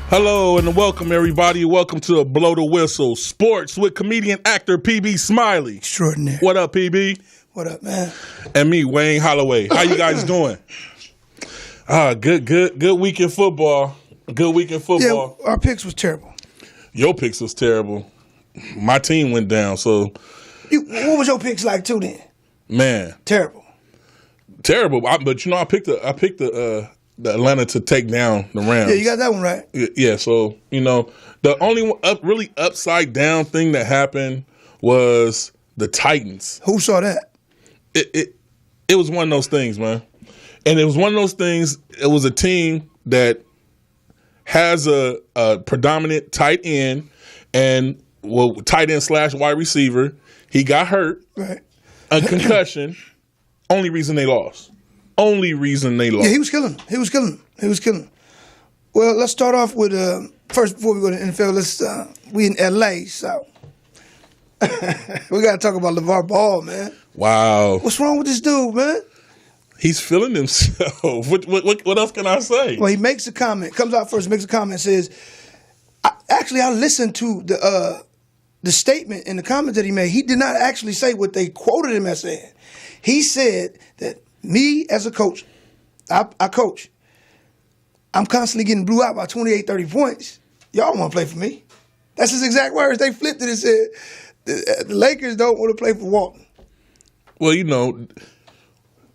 Hello and welcome, everybody. Welcome to Blow the Whistle Sports with comedian actor PB Smiley. Extraordinary. What up, PB? What up, man? And me, Wayne Holloway. How you guys doing? Good week in football. Good week in football. Yeah, our picks was terrible. Your picks was terrible. My team went down, so. What was your picks like too then? Man. Terrible. But you know, I picked the Atlanta to take down the Rams. Yeah, you got that one right. Yeah, so, you know, the only really upside down thing that happened was the Titans. Who saw that? It was one of those things, man. And it was one of those things, it was a team that has a predominant tight end and tight end / wide receiver. He got hurt. Right. A concussion. Only reason they lost. Yeah, he was killing them. Well, let's start off with first before we go to the NFL. We in LA, so we got to talk about LeVar Ball, man. Wow. What's wrong with this dude, man? He's feeling himself. What else can I say? Well, he makes a comment. Comes out first, makes a comment, says, I listened to the statement in the comment that he made. He did not actually say what they quoted him as saying. He said that me as a coach, I coach, I'm constantly getting blew out by 28, 30 points. Y'all want to play for me. That's his exact words. They flipped it and said, the Lakers don't want to play for Walton. Well, you know,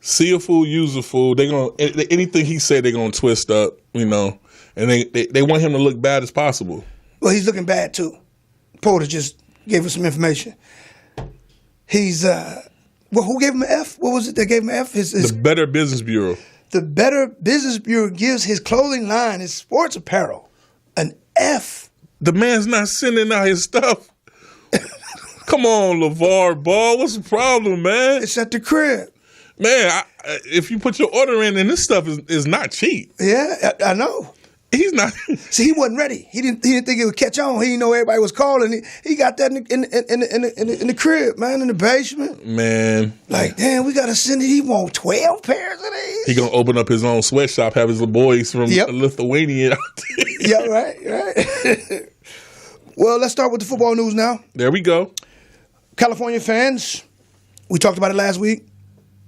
see a fool, use a fool. Anything he said, they're gonna twist up, you know, and they want him to look bad as possible. Well, he's looking bad too. Porter just gave us some information. He's who gave him an F? What was it that gave him an F? The Better Business Bureau. The Better Business Bureau gives his clothing line, his sports apparel, an F. The man's not sending out his stuff. Come on, LeVar Ball. What's the problem, man? It's at the crib. Man, if you put your order in, and this stuff is not cheap. Yeah, I know. He's not. See, he wasn't ready. He didn't think it would catch on. He didn't know everybody was calling. He got that in the crib, man, in the basement. Man. Like, damn, we got to send it. He want 12 pairs of these. He going to open up his own sweatshop, have his little boys from Lithuania. Yeah, right. Well, let's start with the football news now. There we go. California fans, we talked about it last week.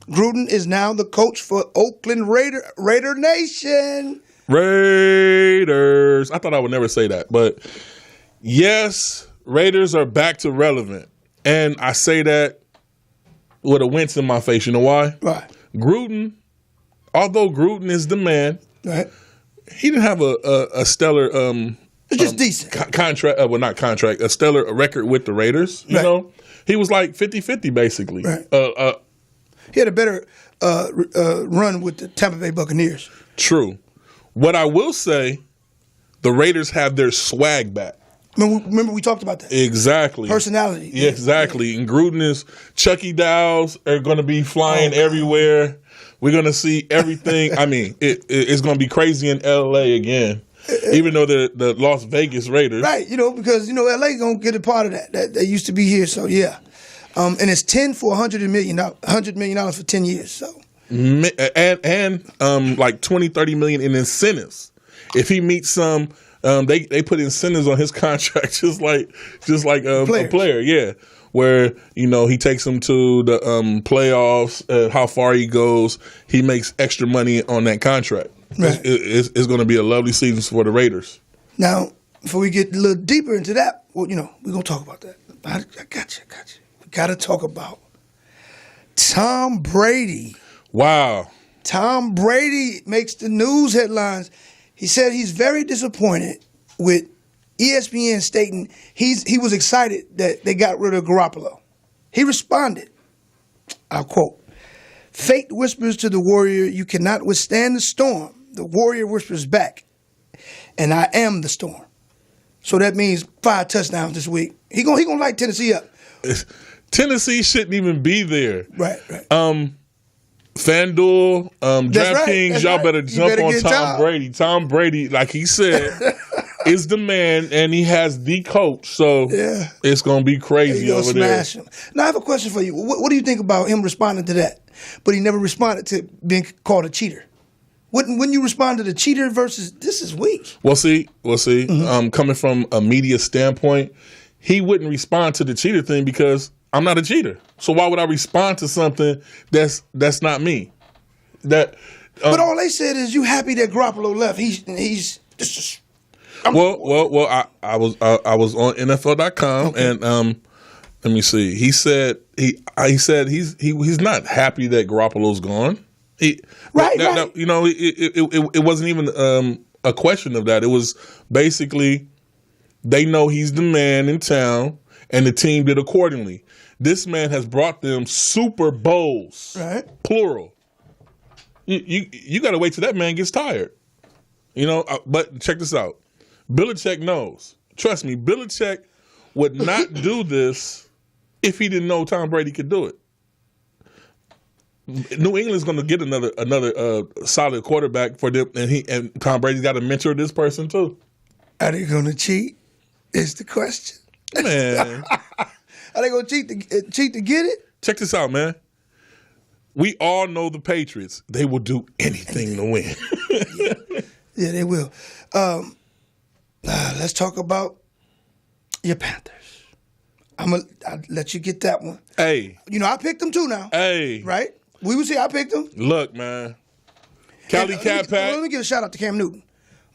Gruden is now the coach for Oakland Raider Nation. Raiders. I thought I would never say that, but yes, Raiders are back to relevant. And I say that with a wince in my face. You know why? Right. Gruden, although Gruden is the man, right, he didn't have a stellar it's just decent contract. Well, not contract, a stellar record with the Raiders. You know, he was like 50-50 basically. Right. He had a better run with the Tampa Bay Buccaneers. True. What I will say, the Raiders have their swag back. Remember we talked about that. Exactly. Personality. Yeah, exactly. Yeah. And Gruden is, Chucky Dowls are going to be flying everywhere. We're going to see everything. I mean, it's going to be crazy in L.A. again, even though the Las Vegas Raiders. Right, because, L.A. going to get a part of that. They used to be here, so yeah. And it's 10 for $100 million for 10 years, so. And like 20-30 million in incentives. If he meets some, they put incentives on his contract, just like a player, yeah. Where he takes them to the playoffs, how far he goes, he makes extra money on that contract. Right. It's going to be a lovely season for the Raiders. Now, before we get a little deeper into that, we're going to talk about that. I got you. We got to talk about Tom Brady. Wow. Tom Brady makes the news headlines. He said he's very disappointed with ESPN stating he was excited that they got rid of Garoppolo. He responded, I'll quote, "Fate whispers to the warrior, you cannot withstand the storm. The warrior whispers back, and I am the storm." So that means 5 touchdowns this week. He gonna light Tennessee up. Tennessee shouldn't even be there. Right. FanDuel, DraftKings, y'all better jump on Tom Brady. Tom Brady, like he said, is the man, and he has the coach. So it's going to be crazy over there. Smash him. Now, I have a question for you. What do you think about him responding to that? But he never responded to being called a cheater. Wouldn't you respond to the cheater versus this is weak? We'll see. Coming from a media standpoint, he wouldn't respond to the cheater thing because I'm not a cheater. So why would I respond to something that's not me? But all they said is you happy that Garoppolo left. I was on NFL.com and let me see. He said he's not happy that Garoppolo's gone. Right. It wasn't even a question of that. It was basically they know he's the man in town, and the team did accordingly. This man has brought them Super Bowls, right? Plural. You got to wait till that man gets tired, But check this out. Belichick knows. Trust me, Belichick would not do this if he didn't know Tom Brady could do it. New England's going to get another solid quarterback for them, and Tom Brady's got to mentor this person too. Are they going to cheat? Is the question. Man, are they going to cheat to get it? Check this out, man. We all know the Patriots. They will do anything to win. Yeah, they will. Let's talk about your Panthers. I'll let you get that one. Hey. I picked them too now. Hey. Right? We will see. I picked them. Look, man. Cali Cat Pack. Let me give a shout out to Cam Newton.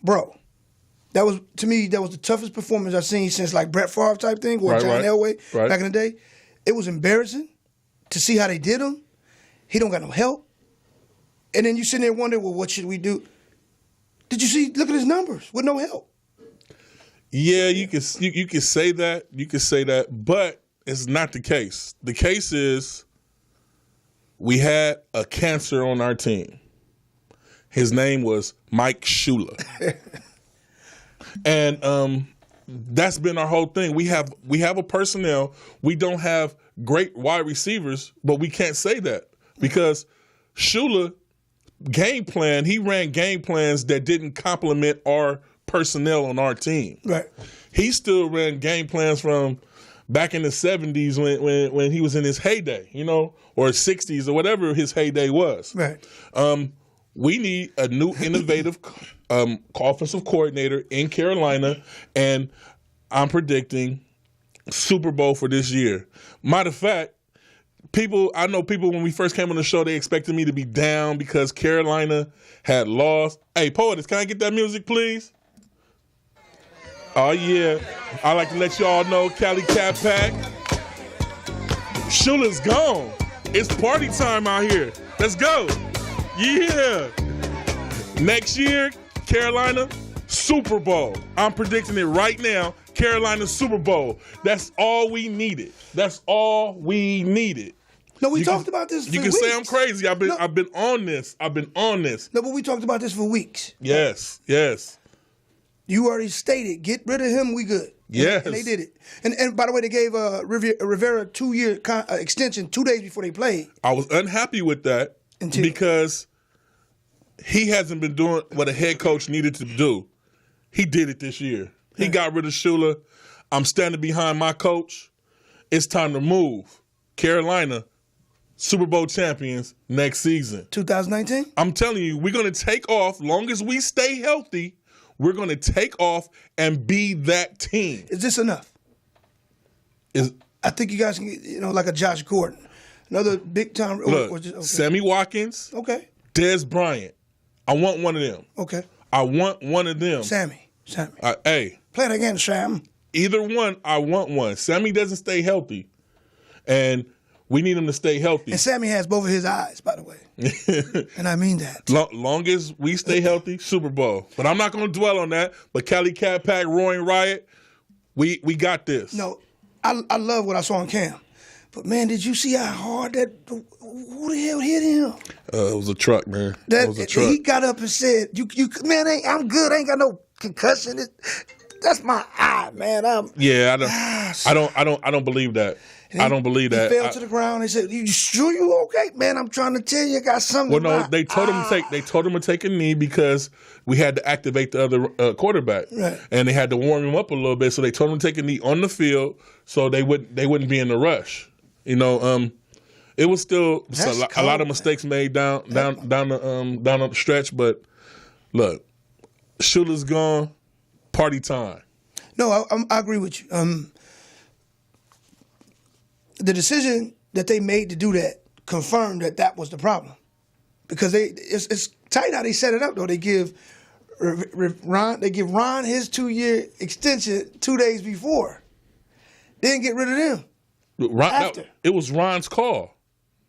Bro, to me, that was the toughest performance I've seen since like Brett Favre type thing or John Elway back in the day. It was embarrassing to see how they did him. He don't got no help. And then you sitting there wondering, well, what should we do? Did you see? Look at his numbers with no help. Yeah, you can say that. You can say that, but it's not the case. The case is we had a cancer on our team. His name was Mike Shula. And that's been our whole thing. We have a personnel. We don't have great wide receivers, but we can't say that because Shula he ran game plans that didn't complement our personnel on our team. Right. He still ran game plans from back in the 70s when he was in his heyday, or 60s or whatever his heyday was. Right. We need a new innovative offensive coordinator in Carolina, and I'm predicting Super Bowl for this year. Matter of fact, I know people when we first came on the show, they expected me to be down because Carolina had lost. Hey, Poetess, can I get that music, please? Oh, yeah. I like to let y'all know, Cali Cat Pack, Shula's gone. It's party time out here. Let's go. Yeah. Next year, Carolina, Super Bowl. I'm predicting it right now. Carolina Super Bowl. That's all we needed. No, we talked about this for You can weeks. say I'm crazy. I've been on this. No, but we talked about this for weeks. Yes. You already stated, get rid of him, we good. Yes. And they did it. And by the way, they gave Rivera a 2-year extension 2 days before they played. I was unhappy with that because he hasn't been doing what a head coach needed to do. He did it this year. He got rid of Shula. I'm standing behind my coach. It's time to move. Carolina, Super Bowl champions next season. 2019? I'm telling you, we're going to take off. Long as we stay healthy, we're going to take off and be that team. Is this enough? I think you guys can get, like a Josh Gordon. Another big time. Look, Sammy Watkins. Okay. Dez Bryant. I want one of them. Okay. I want one of them. Sammy. Hey. Play it again, Sam. Either one, I want one. Sammy doesn't stay healthy. And we need him to stay healthy. And Sammy has both of his eyes, by the way. And I mean that. Long as we stay healthy, Super Bowl. But I'm not going to dwell on that. But Cali Cat Pack, Roaring Riot, we got this. No, I love what I saw in Cam. But, man, did you see how hard who the hell hit him? It was a truck, man. It was a truck. He got up and said, man, I'm good. I ain't got no concussion. That's my eye, man. I don't believe that. I don't believe that. He fell to the ground. They said, "You sure you okay, man? I'm trying to tell you, I got something." Well, no, they told him to take a knee because we had to activate the other quarterback, right. And they had to warm him up a little bit. So they told him to take a knee on the field so they wouldn't be in the rush. It was still a lot of cold, mistakes made down the stretch, but look, Shula's gone, party time. No, I agree with you. The decision that they made to do that confirmed that was the problem, because it's tight how they set it up though. They give Ron his 2-year extension 2 days before. They didn't get rid of them. After. It was Ron's call.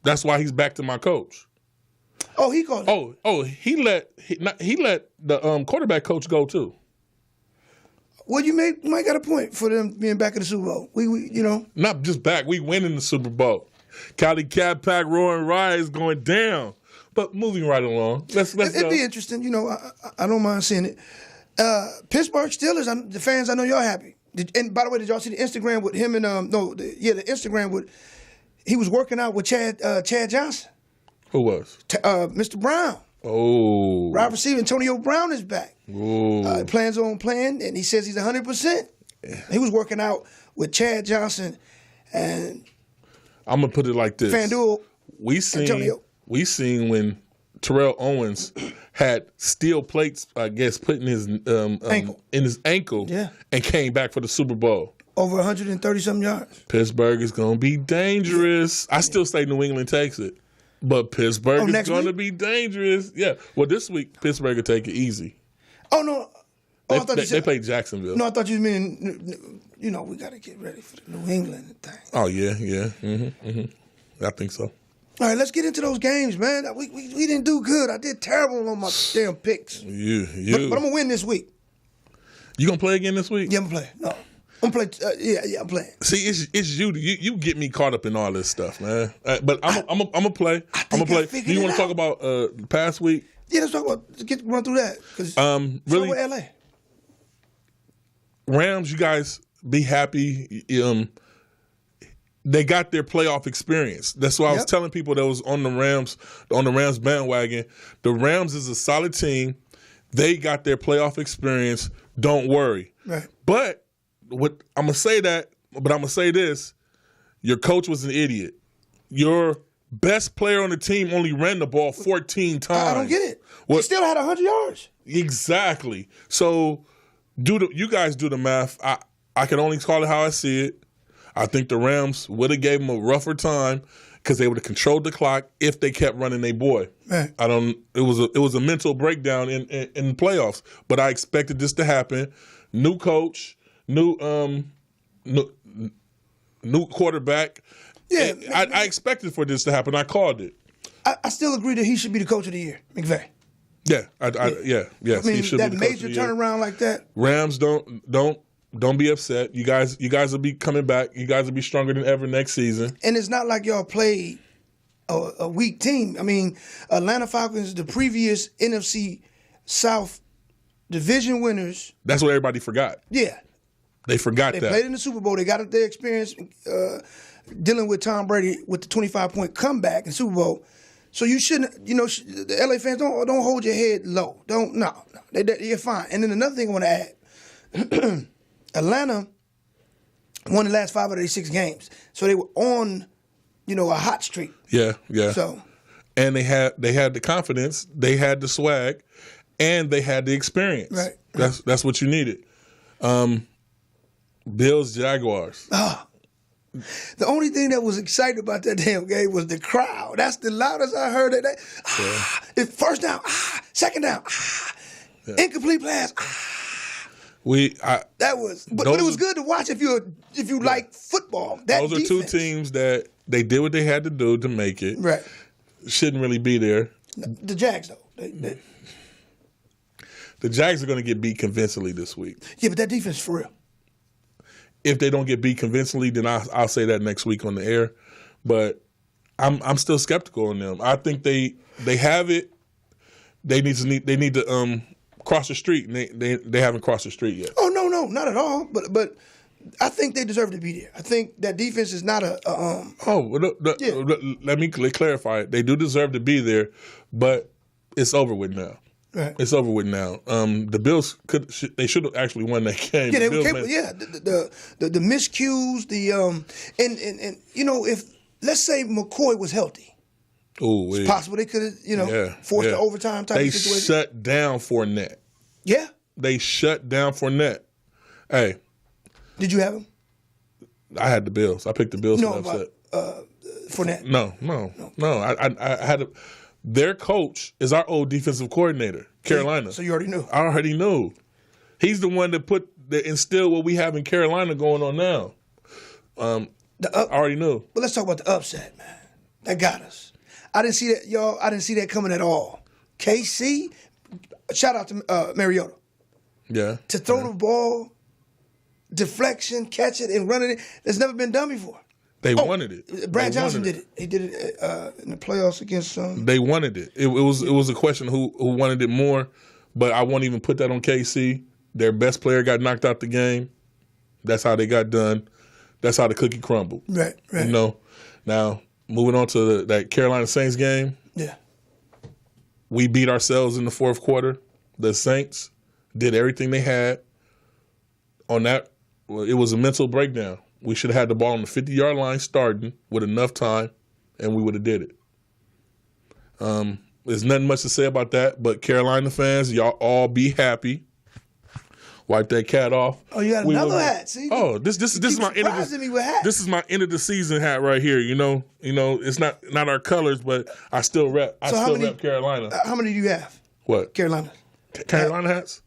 That's why he's back to my coach. Oh, he called it. He let the quarterback coach go too. Well, you might got a point for them being back in the Super Bowl. We not just back. We win in the Super Bowl. Cali Cat Pack, Roaring Riot is going down. But moving right along, let's it'd be interesting. I don't mind seeing it. Pittsburgh Steelers. The fans, I know y'all happy. And by the way, did y'all see the Instagram with him and the Instagram with he was working out with Chad Johnson. Who was? Mr. Brown. Oh. Wide receiver Antonio Brown is back. Oh. Plans on playing, and he says he's 100%. He was working out with Chad Johnson, and I'm gonna put it like this: FanDuel. We seen when Terrell Owens had steel plates, I guess, put in his ankle, and came back for the Super Bowl. Over 130-something yards. Pittsburgh is gonna be dangerous. I still say New England takes it. But Pittsburgh is going to be dangerous. Yeah. Well, this week, Pittsburgh will take it easy. Oh, no. They played Jacksonville. No, I thought you mean, we got to get ready for the New England thing. Oh, yeah. I think so. All right, let's get into those games, man. We didn't do good. I did terrible on my damn picks. But I'm going to win this week. You going to play again this week? Yeah, I'm going to play. No. I'm playing. I'm playing. See, it's you. You get me caught up in all this stuff, man. But I'm gonna play. I'm gonna play. Do you want to talk about the past week? Yeah, let's talk about. Run through that. Really, with LA Rams. You guys be happy. They got their playoff experience. That's why I was telling people that was on the Rams bandwagon. The Rams is a solid team. They got their playoff experience. Don't worry. Right. But what I'm gonna say that, but I'm gonna say this: your coach was an idiot. Your best player on the team only ran the ball 14 times. I don't get it. He still had 100 yards. Exactly. So you guys do the math. I can only call it how I see it. I think the Rams would have gave them a rougher time because they would have controlled the clock if they kept running their boy. Right. It was a mental breakdown in the playoffs, but I expected this to happen. New coach. New quarterback. Yeah, I expected for this to happen. I called it. I still agree that he should be the coach of the year, McVay. Yeah, yes, I mean, he should that be the coach major of the year. turnaround like that. Rams don't be upset. You guys will be coming back. You guys will be stronger than ever next season. And it's not like y'all played a weak team. I mean, Atlanta Falcons, the previous NFC South division winners. That's what everybody forgot. Yeah. They forgot they that. They played in the Super Bowl. They got their experience dealing with Tom Brady with the 25-point comeback in the Super Bowl. So you shouldn't, the LA fans, don't hold your head low. No. You're fine. And then another thing I want to add. Atlanta won the last 5 out of their 6 games. So they were on, a hot streak. Yeah. So, and they had the confidence, they had the swag, and they had the experience. Right. That's what you needed. Bills, Jaguars. The only thing that was exciting about that damn game was the crowd. That's the loudest I heard it. It's first down, second down, incomplete pass. But it was good to watch if you like football. Those are two teams that they did what they had to do to make it. Right. Shouldn't really be there. The Jags though. The Jags are going to get beat convincingly this week. Yeah, but that defense is for real. If they don't get beat convincingly, then I'll say that next week on the air. But I'm still skeptical on them. I think they have it. They need to cross the street, and they haven't crossed the street yet. Oh no, not at all. But I think they deserve to be there. I think that defense is not a. Let me clarify it. They do deserve to be there, but it's over with now. Right. It's over with now. The Bills they should have actually won that game. Yeah, they were capable. Yeah, the miscues, and if let's say McCoy was healthy. Ooh, It's possible they could have, forced the overtime type of situation. They shut down Fournette. Yeah. They shut down Fournette. Hey. Did you have him? I had the Bills. I picked the Bills. No, but Fournette. No. I had their coach is our old defensive coordinator, Carolina. So you already knew. I already knew. He's the one that instilled what we have in Carolina going on now. I already knew. But let's talk about the upset, man. That got us. I didn't see that, y'all. I didn't see that coming at all. KC, shout out to Mariota. Yeah. To throw the ball, deflection, catch it, and run it. That's never been done before. They wanted it. Brad Johnson did it. He did it in the playoffs against some. They wanted it. It was a question who wanted it more, but I won't even put that on KC. Their best player got knocked out the game. That's how they got done. That's how the cookie crumbled. Right. Now, moving on to that Carolina Saints game. Yeah. We beat ourselves in the fourth quarter. The Saints did everything they had. On that, it was a mental breakdown. We should have had the ball on the 50-yard line starting with enough time, and we would have did it. There's nothing much to say about that, but Carolina fans, y'all all be happy. Wipe that cat off. Oh, you got another hat. See? Oh, this is my end of this is my end of the season hat right here. You know, it's not our colors, but I still rep. Rep Carolina. How many do you have? What? Carolina hats?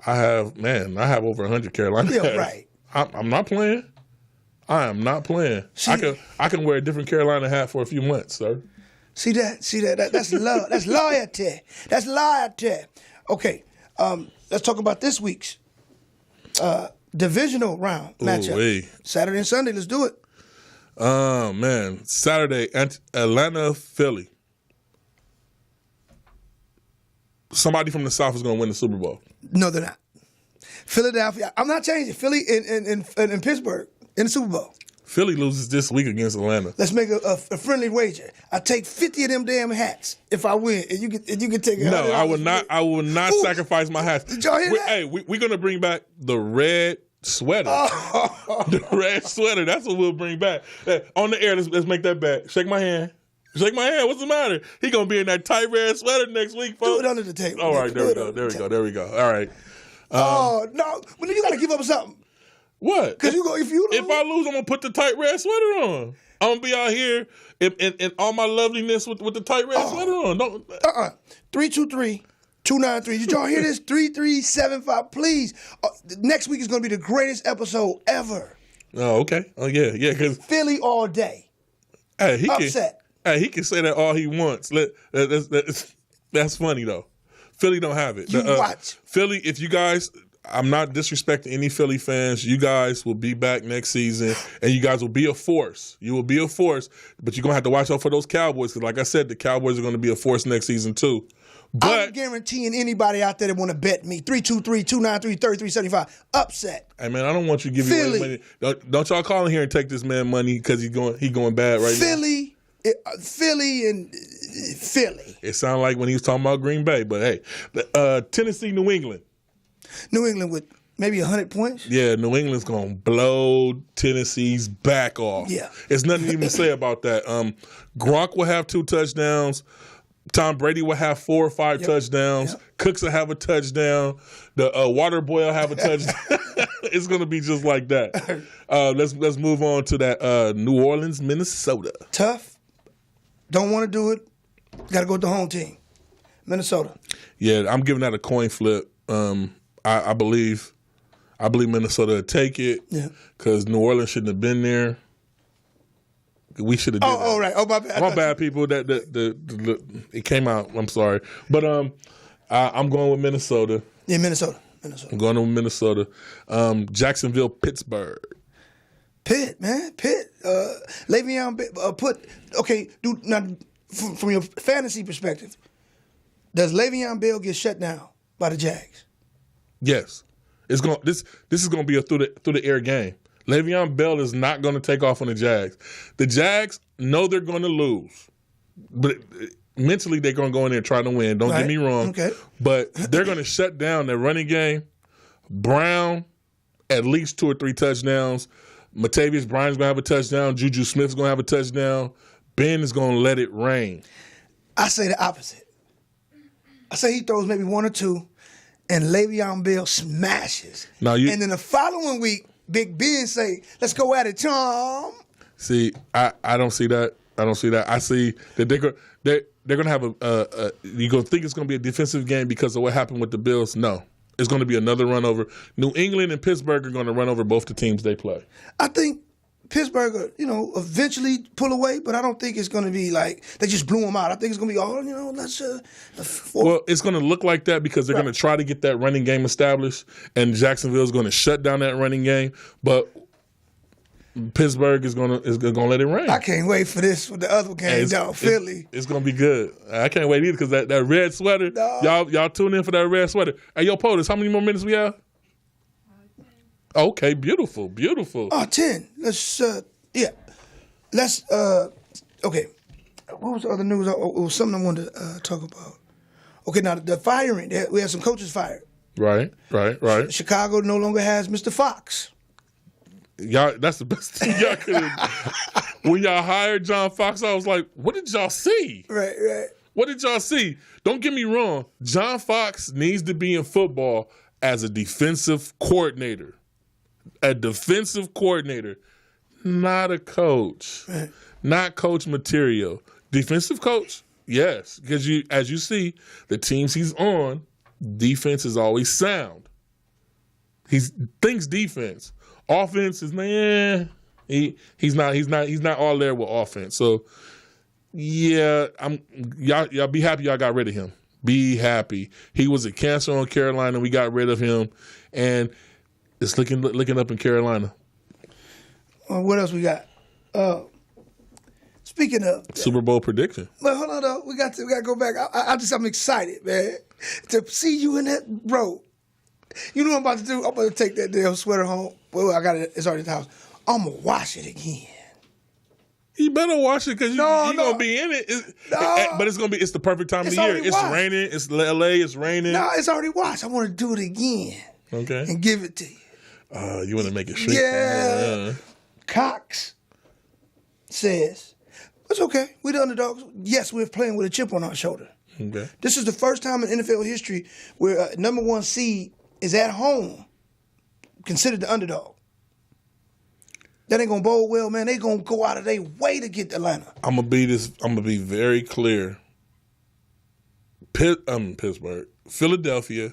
I have over 100 Carolina hats. Yeah, right. I'm not playing. I am not playing. See, I can wear a different Carolina hat for a few months, sir. See that? That's love. That's loyalty. That's loyalty. Okay, let's talk about this week's divisional round matchup. Saturday and Sunday. Let's do it. Oh man, Saturday, Atlanta, Philly. Somebody from the South is going to win the Super Bowl. No, they're not. Philadelphia. I'm not changing. Philly in Pittsburgh in the Super Bowl. Philly loses this week against Atlanta. Let's make a friendly wager. I take 50 of them damn hats if I win, and you can take. No, I will not. I will not sacrifice my hats. Did y'all hear that? Hey, we're gonna bring back the red sweater. The red sweater. That's what we'll bring back. Hey, on the air, let's make that bet. Shake my hand. Shake my hand. What's the matter? He gonna be in that tight red sweater next week, folks. Do it under the table. All right, there we go. All right. Oh no! But you gotta give up something. What? Because if I lose, I'm gonna put the tight red sweater on. I'm gonna be out here in all my loveliness with the tight red sweater on. 323-293. Did y'all hear this? 3375. Please. Next week is gonna be the greatest episode ever. Oh, okay. Oh yeah. Because Philly all day. Hey, he upset. He can say that all he wants. That's funny though. Philly don't have it. Watch. Philly, if you guys, I'm not disrespecting any Philly fans. You guys will be back next season, and you guys will be a force. You will be a force, but you're going to have to watch out for those Cowboys because, like I said, the Cowboys are going to be a force next season too. But I'm guaranteeing anybody out there that want to bet me, 323-293-3375, upset. Hey, man, I don't want you to give Philly. away money. Don't y'all call in here and take this man money because he's going bad right now. Philly and Philly. It sounded like when he was talking about Green Bay, but hey, Tennessee, New England. New England with maybe 100 points? Yeah, New England's going to blow Tennessee's back off. Yeah. There's nothing to even say about that. Gronk will have 2 touchdowns. Tom Brady will have 4 or 5 touchdowns. Yep. Cooks will have a touchdown. The water boy will have a touchdown. It's going to be just like that. Let's move on to that New Orleans, Minnesota. Tough. Don't want to do it. Got to go with the home team, Minnesota. Yeah, I'm giving that a coin flip. I believe Minnesota would take it because New Orleans shouldn't have been there. We should have did that. Oh, right. Oh, my bad. My bad, people. That it came out. I'm sorry, but I'm going with Minnesota. Yeah, Minnesota. I'm going with Minnesota. Jacksonville, Pittsburgh. Pitt, man, Pitt. Le'Veon dude. Now, from your fantasy perspective, does Le'Veon Bell get shut down by the Jags? Yes, it's going. This is going to be a through the air game. Le'Veon Bell is not going to take off on the Jags. The Jags know they're going to lose, but mentally they're going to go in there trying to win. Don't get me wrong. Okay. But they're going to shut down their running game. Brown, at least 2 or 3 touchdowns. Matavius Bryant's gonna have a touchdown. Juju Smith's gonna have a touchdown. Ben is gonna let it rain. I say the opposite. I say he throws maybe one or two, and Le'Veon Bell smashes. And then the following week, Big Ben say, "Let's go at it, Tom." See, I don't see that. I see that they're gonna have you're gonna think it's gonna be a defensive game because of what happened with the Bills. No, it's gonna be another run over. New England and Pittsburgh are gonna run over both the teams they play. I think Pittsburgh, eventually pull away, but I don't think it's going to be like they just blew them out. I think it's going to be all, let's. Well, it's going to look like that because they're going to try to get that running game established, and Jacksonville is going to shut down that running game. But Pittsburgh is going to let it rain. I can't wait for this for the other game, Philly. It's going to be good. I can't wait either because that red sweater. No. Y'all tune in for that red sweater. Hey, yo, POTUS, how many more minutes we have? Okay, beautiful. 10. Let's, Let's, okay. What was the other news? It was something I wanted to talk about. Okay, now the firing. We had some coaches fired. Right. Chicago no longer has Mr. Fox. Y'all, that's the best thing y'all could have. When y'all hired John Fox, I was like, what did y'all see? Right. What did y'all see? Don't get me wrong. John Fox needs to be in football as a defensive coordinator. A defensive coordinator, not a coach, not coach material. Defensive coach, yes, because as you see, the teams he's on, defense is always sound. He thinks defense. Offense is he's not all there with offense. So yeah, y'all be happy y'all got rid of him. Be happy. He was a cancer on Carolina. We got rid of him, and it's looking up in Carolina. What else we got? Speaking of Super Bowl prediction. But hold on though, we got to go back. I'm excited, man, to see you in that, bro. You know what I'm about to do? I'm about to take that damn sweater home. Well, I got it. It's already at the house. I'm gonna wash it again. You better wash it because you're gonna be in it. But it's the perfect time of year. It's raining. It's LA. It's raining. No, it's already washed. I want to do it again. Okay. And give it to you. You want to make it shrink? Yeah. Cox says, it's okay. We're the underdogs. Yes, we're playing with a chip on our shoulder. Okay. This is the first time in NFL history where a number one seed is at home considered the underdog. That ain't gonna bode well, man. They gonna go out of their way to get Atlanta. I'm gonna be very clear. Pittsburgh, Philadelphia,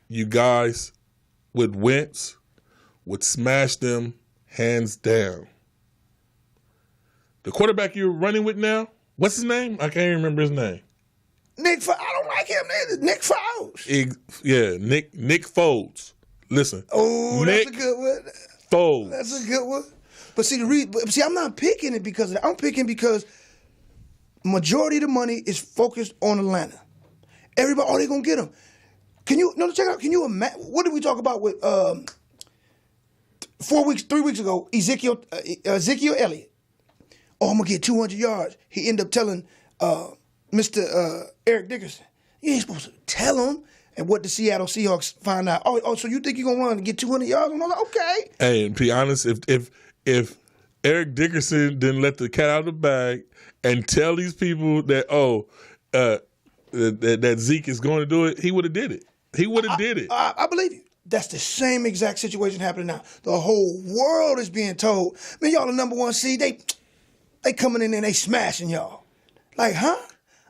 you guys with Wentz would smash them hands down. The quarterback you're running with now, what's his name? I can't even remember his name. I don't like him either. Nick Foles. Nick Foles. Listen. Oh, that's a good one. Foles. That's a good one. But see, I'm not picking it because I'm picking because majority of the money is focused on Atlanta. Everybody, they gonna get them. Check it out. Can you imagine? What did we talk about with 3 weeks ago? Ezekiel Elliott. Oh, I'm gonna get 200 yards. He ended up telling Mr. Eric Dickerson, you ain't supposed to tell him. And what the Seattle Seahawks find out? Oh, so you think you're gonna run and get 200 yards? I'm like, okay. Hey, and to be honest, if Eric Dickerson didn't let the cat out of the bag and tell these people that that Zeke is going to do it, he would have did it. He would have did it. I believe you. That's the same exact situation happening now. The whole world is being told, man, y'all the number one seed. They coming in and they smashing y'all. Like, huh?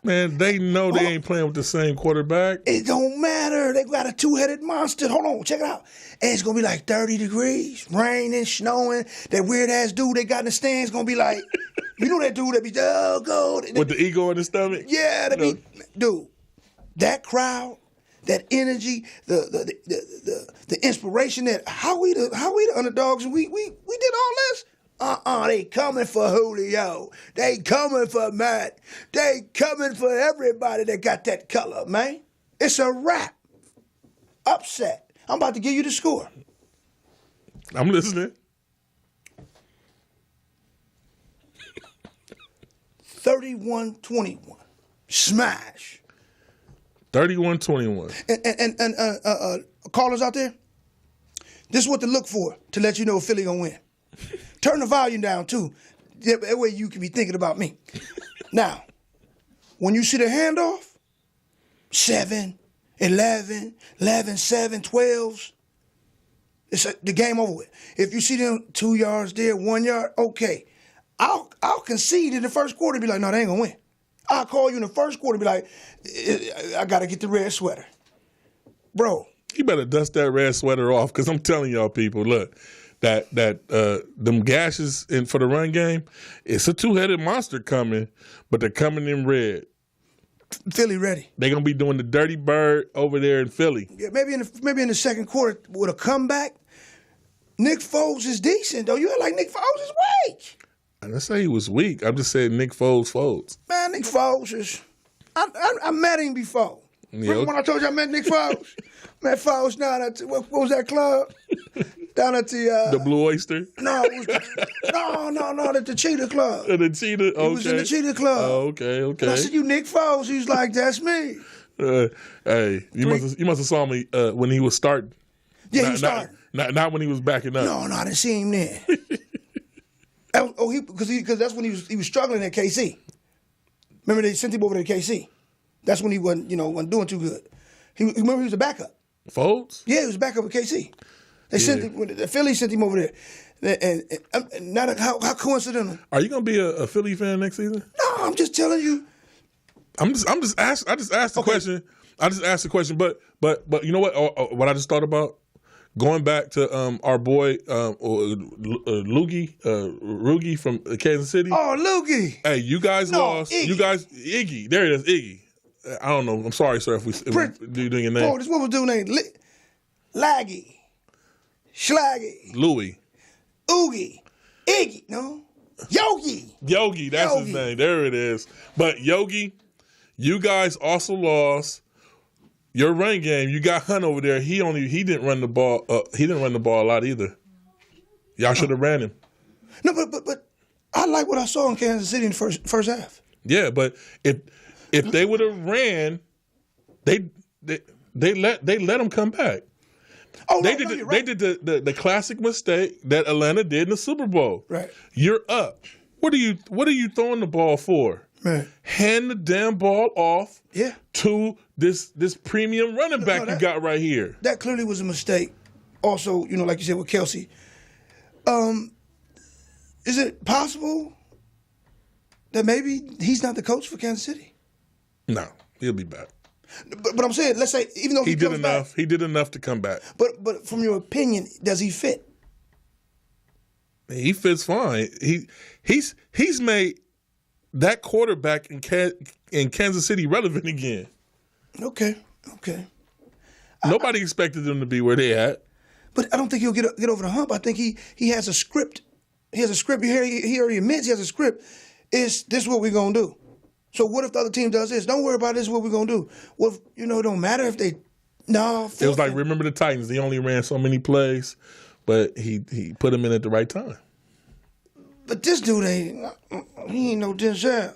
Man, they know they ain't playing with the same quarterback. It don't matter. They got a two-headed monster. Hold on, check it out. And it's going to be like 30 degrees, raining, snowing. That weird-ass dude they got in the stands going to be like, you know that dude that be, oh, go. With the ego in his stomach? Yeah, dude, that crowd, that energy, the inspiration that, how we the underdogs, and we did all this? They coming for Julio. They coming for Matt. They coming for everybody that got that color, man. It's a wrap. Upset. I'm about to give you the score. I'm listening. 31-21. Smash. 31-21. And callers out there, this is what to look for to let you know Philly gonna win. Turn the volume down too. That way you can be thinking about me. Now, when you see the handoff, 7, 11, 11, 7, 12s, it's the game over with. If you see them 2 yards there, 1 yard, okay. I'll concede in the first quarter, be like, no, they ain't gonna win. I'll call you in the first quarter, be like, I gotta get the red sweater. Bro. You better dust that red sweater off, because I'm telling y'all people, look, that them gashes for the run game, it's a two-headed monster coming, but they're coming in red. Philly ready. They're gonna be doing the dirty bird over there in Philly. Yeah, maybe in the second quarter with a comeback. Nick Foles is decent though. You act like Nick Foles is weak. I didn't say he was weak. I'm just saying Nick Foles. Man, Nick Foles is. I met him before. Yeah, Remember when I told you I met Nick Foles? Met Foles down at what was that club? Down at the Blue Oyster. No, it was the Cheetah Club. The Cheetah. Okay. He was in the Cheetah Club. Oh, okay. And I said, "You Nick Foles?" He was like, "That's me." Hey, you must have saw me when he was starting. Yeah, he was starting. Not when he was backing up. No, I didn't see him then. Because that's when he was struggling at KC. Remember they sent him over to KC. That's when he wasn't doing too good. Remember he was a backup. Foles? Yeah, he was a backup at KC. They sent him. The Philly sent him over there. And not how coincidental. Are you gonna be a Philly fan next season? No, I'm just telling you. I just asked the question. I just asked the question. But you know what? What I just thought about. Going back to our boy Rugi from Kansas City. Oh, Loogie! Hey, you guys lost. Iggy. You guys, Iggy. There it is, Iggy. I don't know. I'm sorry, sir, if we doing your name. Oh, this what was doing name? Laggy, Schlaggy, Louis, Oogie, Iggy. No, Yogi. That's his name. There it is. But Yogi, you guys also lost. Your run game, you got Hunt over there. He didn't run the ball. He didn't run the ball a lot either. Y'all should have ran him. No, but I like what I saw in Kansas City in the first half. Yeah, but if they would have ran, they let him come back. Oh, they did the classic mistake that Atlanta did in the Super Bowl. Right. You're up. What are you throwing the ball for? Right. Hand the damn ball off. Yeah. To this premium running back you got right here. That clearly was a mistake. Also, like you said with Kelsey. Is it possible that maybe he's not the coach for Kansas City? No, he'll be back. But I'm saying, let's say, even though he did enough, he did enough to come back. But from your opinion, does he fit? He fits fine. He's made that quarterback in Kansas City relevant again. Okay. Nobody expected them to be where they at. But I don't think he'll get over the hump. I think he has a script. He has a script. He already admits he has a script. This is what we're going to do. So what if the other team does this? Don't worry about this. Is what we're going to do. Well, it don't matter if they. No. It was like, remember the Titans. They only ran so many plays, but he put them in at the right time. But this dude he ain't no Denzel.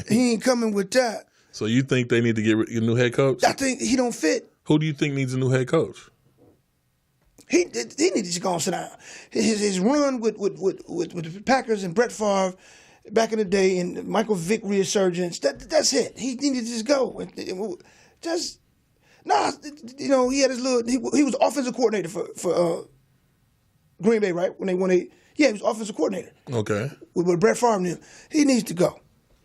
He ain't coming with that. So you think they need to get a new head coach? I think he don't fit. Who do you think needs a new head coach? He needs to just go and sit down. His run with the Packers and Brett Favre back in the day and Michael Vick resurgence. That's it. He needed to just go. He had his little. He was offensive coordinator for Green Bay, right? When they won he was offensive coordinator. Okay. With Brett Favre and him. He needs to go.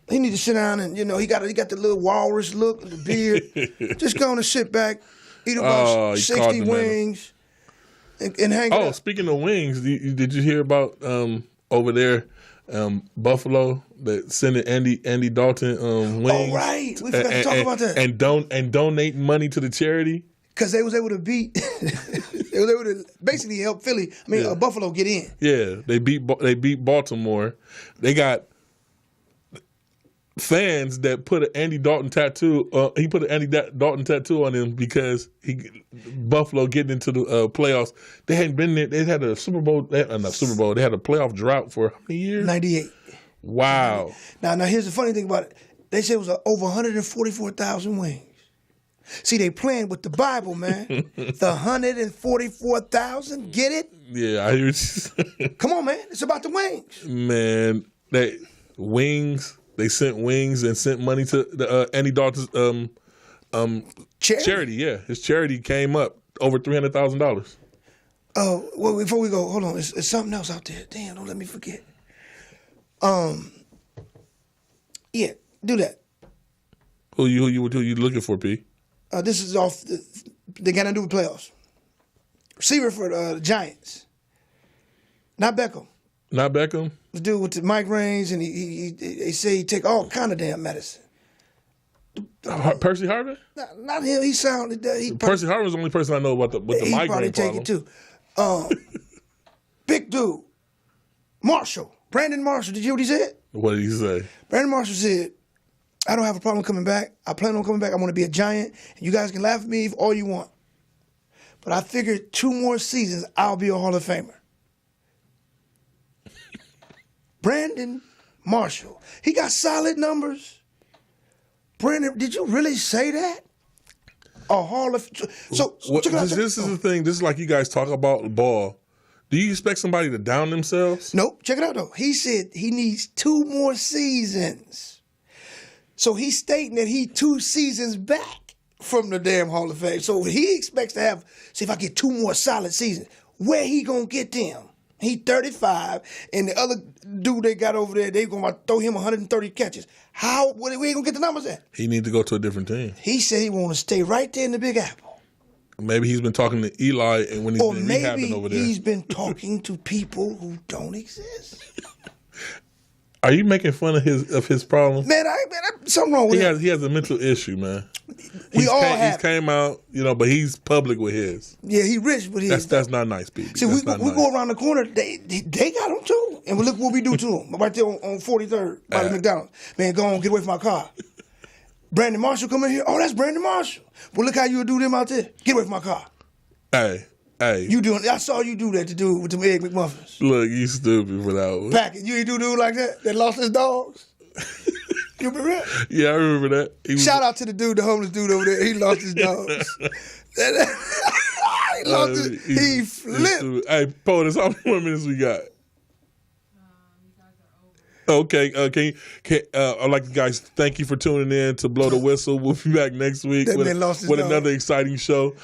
He needs to sit down and he got the little walrus look and the beard. Just go and sit back, eat about 60 wings, and hang out. Oh, speaking of wings, did you hear about over there, Buffalo that sending Andy Dalton wings? Oh right, we forgot to talk about that. And donate money to the charity because they was able to beat. They was able to basically help Philly. Buffalo get in. Yeah, they beat Baltimore. They got fans that put an Andy Dalton tattoo. He put an Andy Dalton tattoo on him because Buffalo getting into the playoffs. They hadn't been there. They had a Super Bowl. Not Super Bowl. They had a playoff drought for how many years? 98. Wow. Now here's the funny thing about it. They said it was over 144,000 wings. See, they playing with the Bible, man. The 144,000, get it? Yeah, I hear what you saying. Come on, man. It's about the wings. Man, they sent wings and sent money to the Andy Dalton's charity. Yeah, his charity came up over $300,000. Oh, well, before we go, hold on. It's something else out there. Damn, don't let me forget. Yeah, do that. Who you looking for, P? This is off. They got to do with playoffs. Receiver for the Giants. Not Beckham. Not Beckham? The dude with the migraines, and they say he take all kind of damn medicine. Percy Harvin? Not him. He sounded. Percy Harvin was the only person I know about with the migraine problem. He probably take it too. Big dude. Marshall. Brandon Marshall. Did you hear what he said? What did he say? Brandon Marshall said, I don't have a problem coming back. I plan on coming back. I want to be a Giant. And you guys can laugh at me all you want. But I figured 2 more seasons, I'll be a Hall of Famer. Brandon Marshall. He got solid numbers. Brandon, did you really say that? A Hall of... So check it out. This is the thing. This is like you guys talk about the ball. Do you expect somebody to down themselves? Nope. Check it out, though. He said he needs 2 more seasons. So he's stating that he 2 seasons back from the damn Hall of Fame. So he expects to have, see if I get 2 more solid seasons. Where he gonna get them? He 35, and the other dude they got over there, they gonna throw him 130 catches. Where he gonna get the numbers at? He need to go to a different team. He said he want to stay right there in the Big Apple. Maybe he's been talking to Eli, and when he's been rehabbing over there. Or maybe he's been talking to people who don't exist. Are you making fun of his problem? Man, something wrong with him. He has a mental issue, man. He's came out, but he's public with his. Yeah, he rich, but that's not nice, baby. See, we go around the corner. They got him too, and look what we do to him right there on 43rd by the McDonald's. Man, go on, get away from my car. Brandon Marshall come in here. Oh, that's Brandon Marshall. Well, look how you do them out there. Get away from my car. Hey. I saw you do that to dude with them Egg McMuffins. Look, you stupid for that one. Package. You ain't do dude like that lost his dogs. You remember that? Yeah, I remember that. Shout out to the homeless dude over there. He lost his dogs. He flipped. Hey, POTUS, how many more minutes we got? Okay, I'd like to guys thank you for tuning in to Blow the Whistle. We'll be back next week with another exciting show.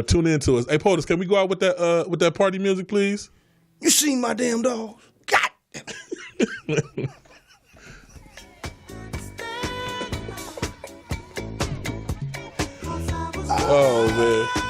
Tune in to us. Hey, POTUS, can we go out with that party music, please? You seen my damn dogs? God damn it. Oh man.